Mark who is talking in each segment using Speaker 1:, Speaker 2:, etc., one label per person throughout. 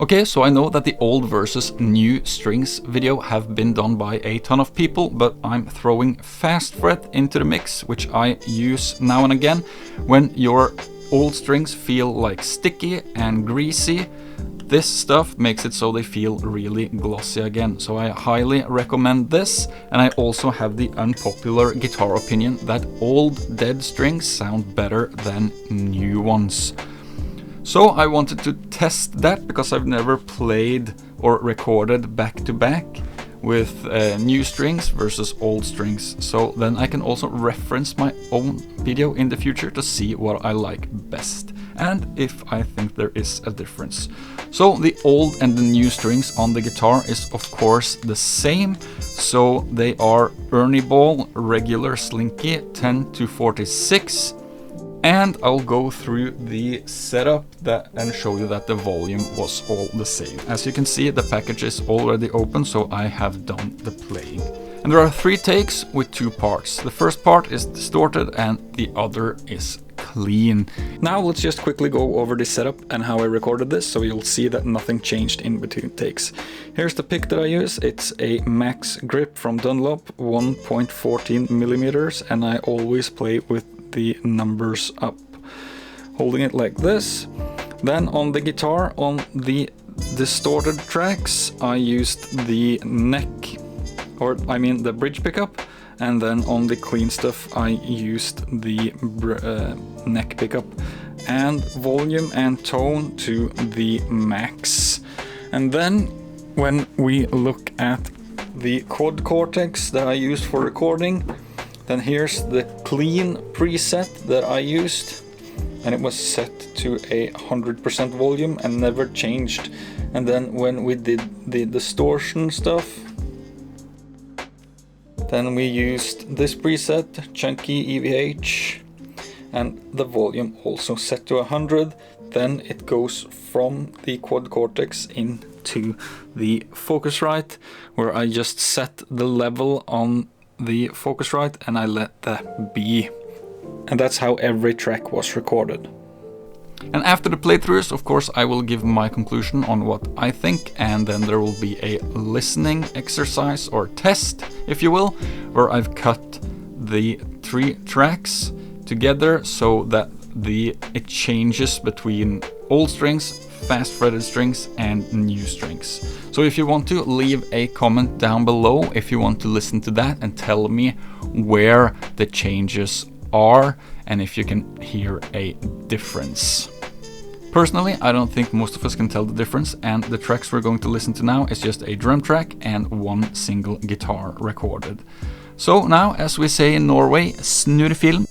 Speaker 1: Okay, so I know that the old versus new strings video have been done by a ton of people, but I'm throwing fast fret into the mix, which I use now and again when your old strings feel like sticky and greasy. This stuff makes it so they feel really glossy again, so I highly recommend this. And I also have the unpopular guitar opinion that old dead strings sound better than new ones. So I wanted to test that because I've never played or recorded back to back with new strings versus old strings. So then I can also reference my own video in the future to see what I like best and if I think there is a difference. So the old and the new strings on the guitar is of course the same. So they are Ernie Ball regular slinky 10 to 46. And I'll go through the setup and show you that the volume was all the same. As you can see, the package is already open, so I have done the playing. And there are 3 takes with 2 parts. The first part is distorted and the other is clean. Now let's just quickly go over the setup and how I recorded this, so you'll see that nothing changed in between takes. Here's the pick that I use. It's a Max Grip from Dunlop, 1.14 millimeters, and I always play with the numbers up, holding it like this. Then on the guitar, on the distorted tracks, I used the the bridge pickup, and then on the clean stuff I used the neck pickup, and volume and tone to the max. And then when we look at the quad cortex that I used for recording, then here's the clean preset that I used, and it was set to 100% volume and never changed. And then when we did the distortion stuff, then we used this preset, Chunky EVH, and the volume also set to 100. Then it goes from the quad cortex into the Focusrite, where I just set the level on the Focusrite and I let that be. And that's how every track was recorded. And after the playthroughs, of course, I will give my conclusion on what I think, and then there will be a listening exercise or test, if you will, where I've cut the 3 tracks together so that it changes between old strings, fast fretted strings and new strings. So if you want to, leave a comment down below if you want to listen to that and tell me where the changes are and if you can hear a difference. Personally, I don't think most of us can tell the difference, and the tracks we're going to listen to now is just a drum track and 1 single guitar recorded. So now, as we say in Norway, snurrefilm.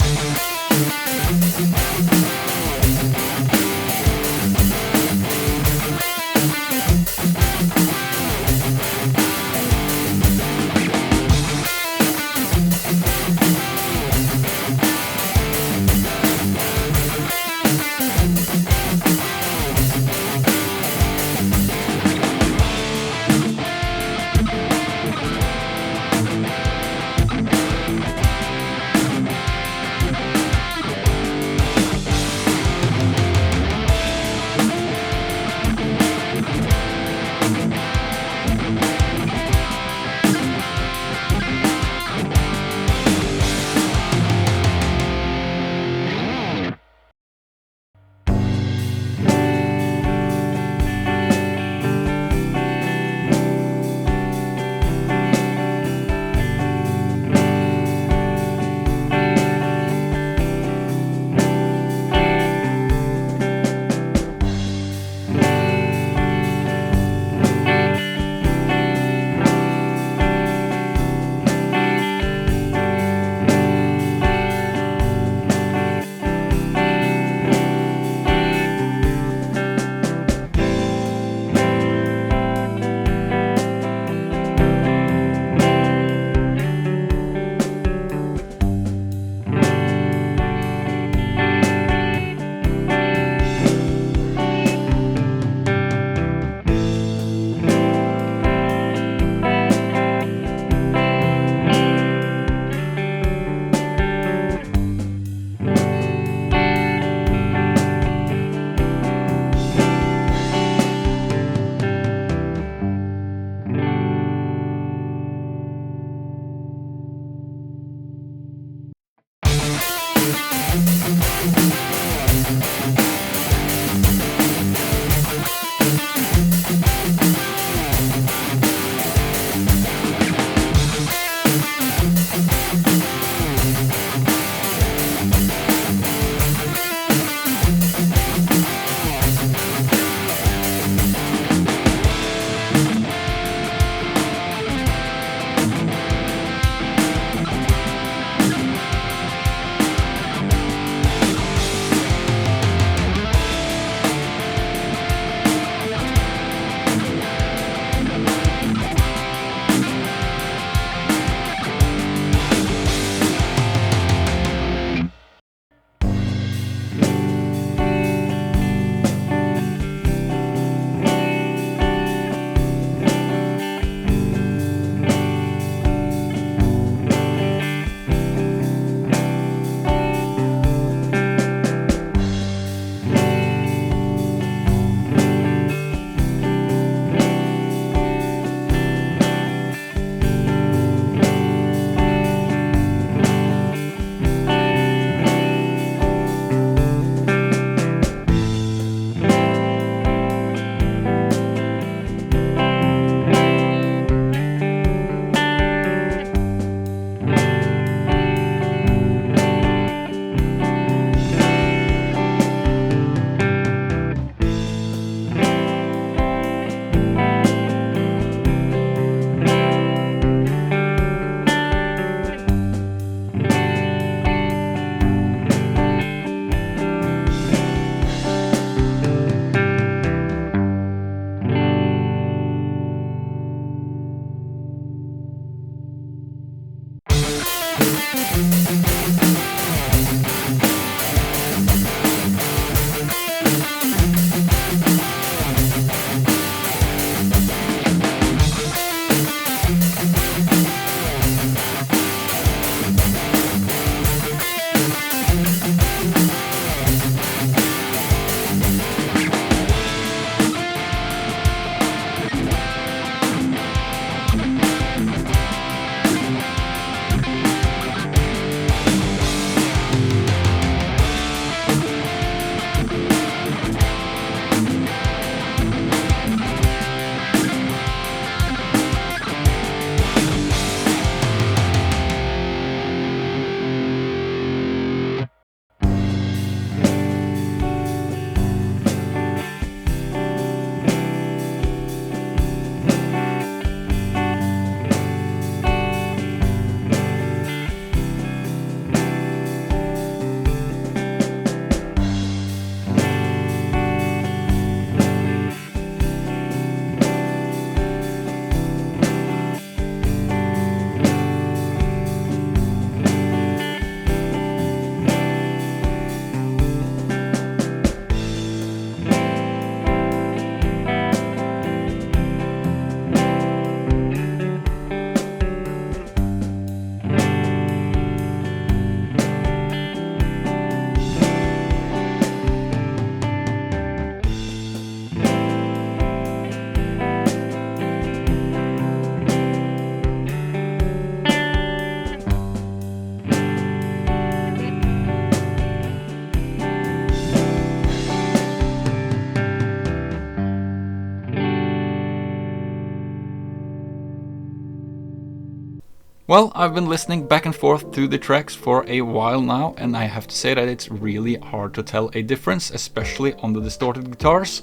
Speaker 1: Well, I've been listening back and forth to the tracks for a while now, and I have to say that it's really hard to tell a difference, especially on the distorted guitars.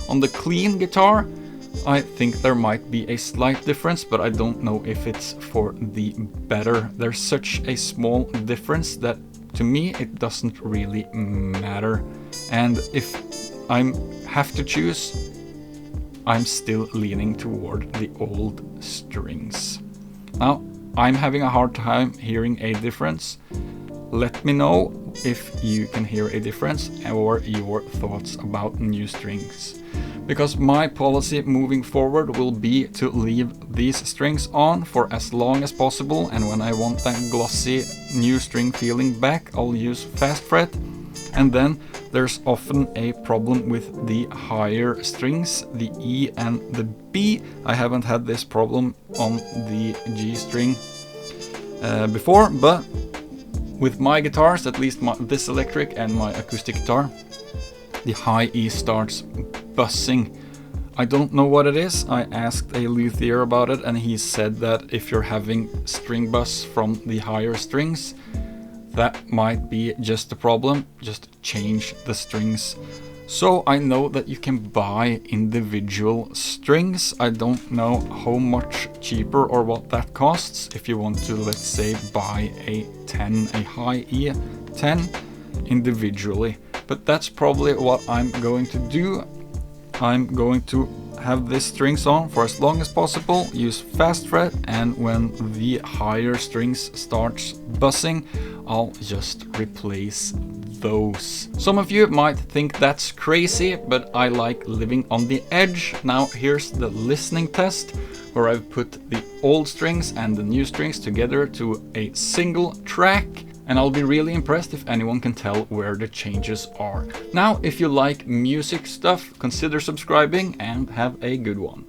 Speaker 1: On the clean guitar, I think there might be a slight difference, but I don't know if it's for the better. There's such a small difference that to me it doesn't really matter. And if I have to choose, I'm still leaning toward the old strings. Now, I'm having a hard time hearing a difference. Let me know if you can hear a difference or your thoughts about new strings. Because my policy moving forward will be to leave these strings on for as long as possible, and when I want that glossy new string feeling back, I'll use fast fret. And then there's often a problem with the higher strings, the E and the B. I haven't had this problem on the G string before, but with my guitars, at least this electric and my acoustic guitar, the high E starts buzzing. I don't know what it is. I asked a luthier about it, and he said that if you're having string buzz from the higher strings, that might be just a problem. Just change the strings. So I know that you can buy individual strings. I don't know how much cheaper or what that costs if you want to, let's say, buy a high E 10 individually. But that's probably what I'm going to do. I'm going to have these strings on for as long as possible, use fast fret, and when the higher strings starts buzzing, I'll just replace those. Some of you might think that's crazy, but I like living on the edge. Now here's the listening test, where I've put the old strings and the new strings together to a single track. And I'll be really impressed if anyone can tell where the changes are. Now, if you like music stuff, consider subscribing and have a good one.